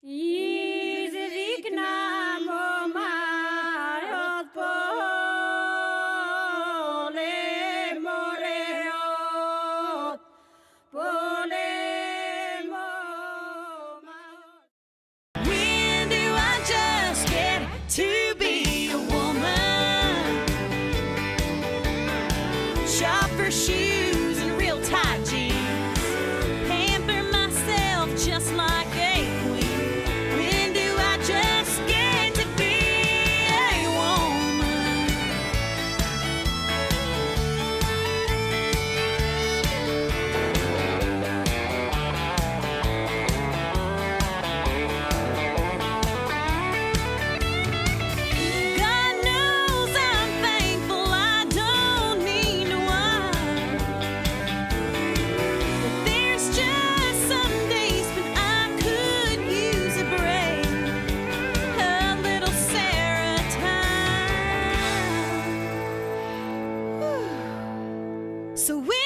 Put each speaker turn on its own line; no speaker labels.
Easy vikna mo marot pole moreot pole mo marot. When do I just get to be a woman? Shop for shoes and real tight jeans. Pamper myself just like a queen. When do I just get to be a woman? God knows I'm thankful I don't need one. But there's just some days when I could use a break, a little Sarah time. So when